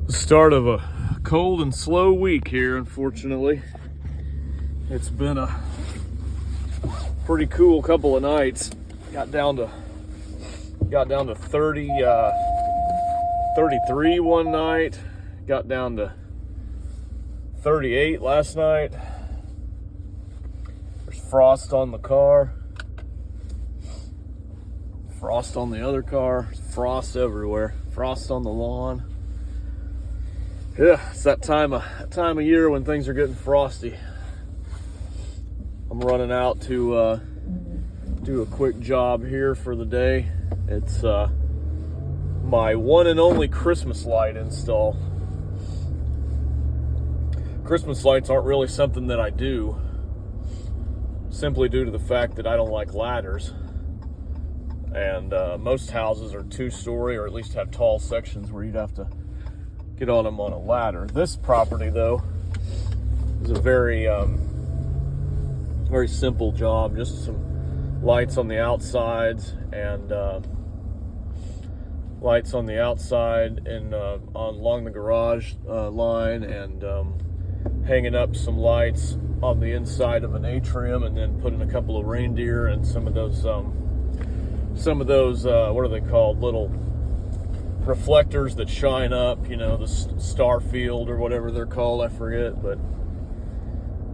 The start of a cold and slow week here, unfortunately. It's been a pretty cool couple of nights. Got down to 30, 33 one night. Got down to 38 last night. There's frost on the car. Frost on the other car. Frost everywhere. Frost on the lawn. Yeah, it's that time of year when things are getting frosty. I'm running out to do a quick job here for the day. It's my one and only Christmas light install. Christmas lights aren't really something that I do, simply due to the fact that I don't like ladders. And most houses are two-story, or at least have tall sections where you'd have to get on them on a ladder. This property, though, is a very simple job. Just some lights on the outsides and lights on the outside and along the garage line, and hanging up some lights on the inside of an atrium, and then putting a couple of reindeer and some of those what are they called, little reflectors that shine up, you know, the star field or whatever they're called, I forget, but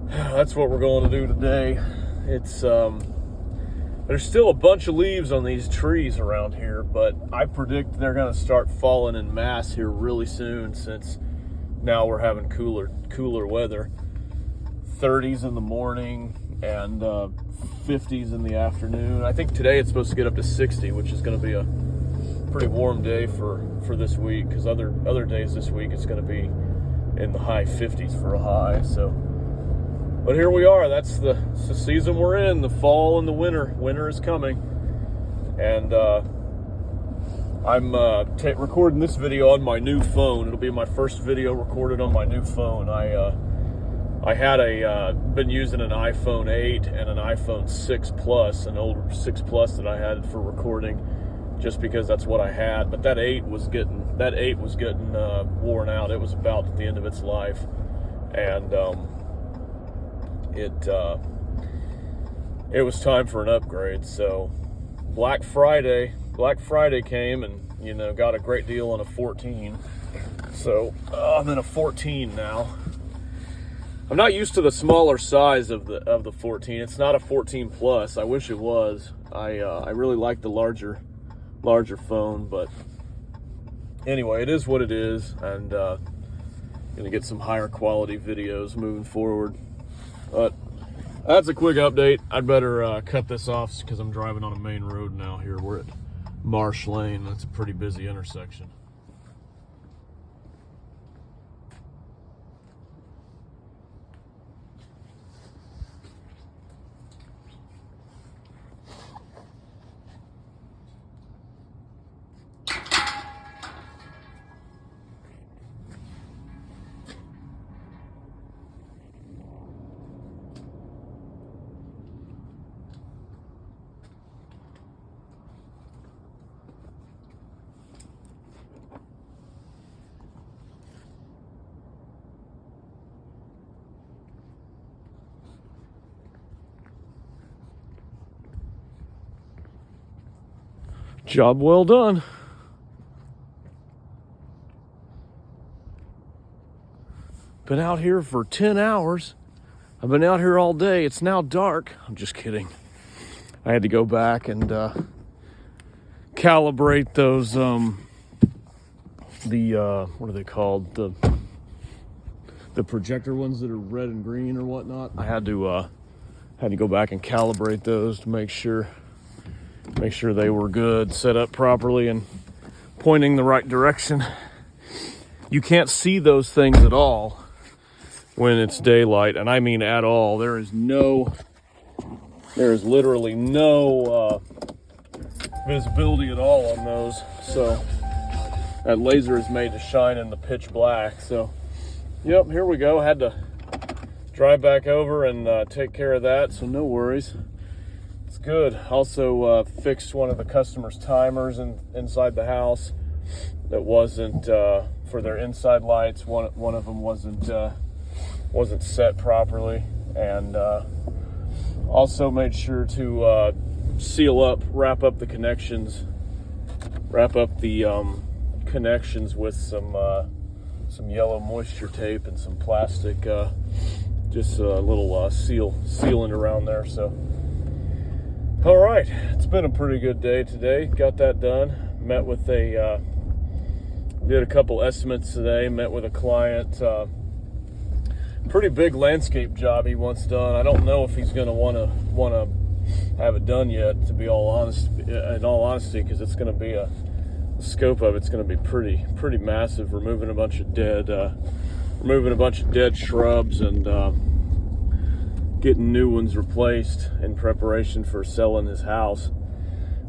that's what we're going to do today. It's there's still a bunch of leaves on these trees around here, but I predict they're going to start falling in mass here really soon, since now we're having cooler weather. 30s in the morning and 50s in the afternoon. I think today it's supposed to get up to 60, which is going to be a pretty warm day for this week, because other days this week it's going to be in the high 50s for a high. So, but here we are. It's the season we're in, the fall and the winter. Winter is coming, and I'm recording this video on my new phone. It'll be my first video recorded on my new phone. I had been using an iPhone 8 and an iPhone 6 Plus, an older 6 Plus that I had for recording, just because that's what I had. But that 8 was getting worn out. It was about at the end of its life, and it was time for an upgrade. So Black Friday came, and got a great deal on a 14. So I'm in a 14 now. I'm not used to the smaller size of the 14. It's not a 14 Plus. I wish it was. I really like the larger phone, but anyway, it is what it is, and gonna get some higher quality videos moving forward. But that's a quick update. I'd better cut this off because I'm driving on a main road now. Here we're at Marsh Lane. That's a pretty busy intersection. Job well done. Been out here for 10 hours. I've been out here all day. It's now dark. I'm just kidding. I had to go back and calibrate those what are they called? The projector ones that are red and green or whatnot. I had to go back and calibrate those to make sure they were good, set up properly and pointing the right direction. You can't see those things at all when it's daylight, and I mean at all. There is literally no visibility at all on those. So that laser is made to shine in the pitch black. So yep, here we go. Had to drive back over and take care of that, so no worries. It's good. Also fixed one of the customer's timers inside the house. that wasn't for their inside lights. One of them wasn't set properly, and also made sure to wrap up the connections with some yellow moisture tape and some plastic, just a little sealant around there. So, all right, it's been a pretty good day today. Got that done. Did a couple estimates today. Met with a client. Pretty big landscape job he wants done. I don't know if he's going to want to have it done yet, to be in all honesty, because it's going to be the scope of it's going to be pretty massive. Removing a bunch of dead shrubs and getting new ones replaced in preparation for selling his house.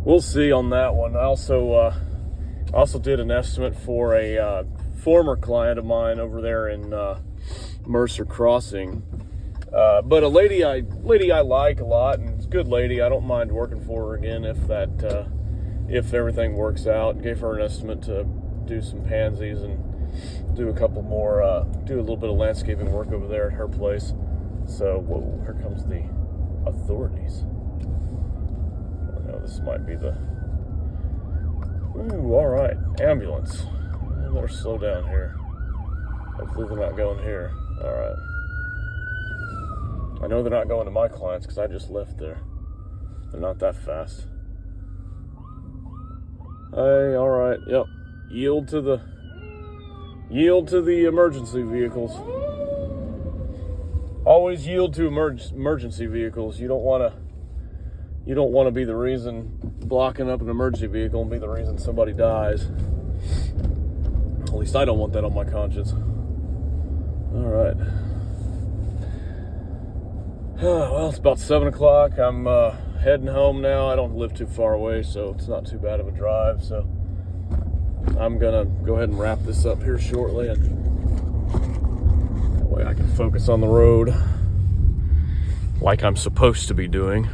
We'll see on that one. I also did an estimate for a former client of mine over there in Mercer Crossing, but a lady I like a lot, and it's a good lady. I don't mind working for her again if everything works out. Gave her an estimate to do some pansies and do a couple more, do a little bit of landscaping work over there at her place. So, whoa, here comes the authorities. Oh, no, this might be the... Ooh, all right, ambulance. I better slow down here. Hopefully they're not going here. All right. I know they're not going to my clients because I just left there. They're not that fast. Hey, all right, yep. Yield to the emergency vehicles. Always yield to emergency vehicles. You don't want to be the reason blocking up an emergency vehicle and be the reason somebody dies. At least I don't want that on my conscience. All right. Well, it's about 7 o'clock. I'm heading home now. I don't live too far away, so it's not too bad of a drive. So I'm gonna go ahead and wrap this up here shortly, and that way I can focus on the road like I'm supposed to be doing.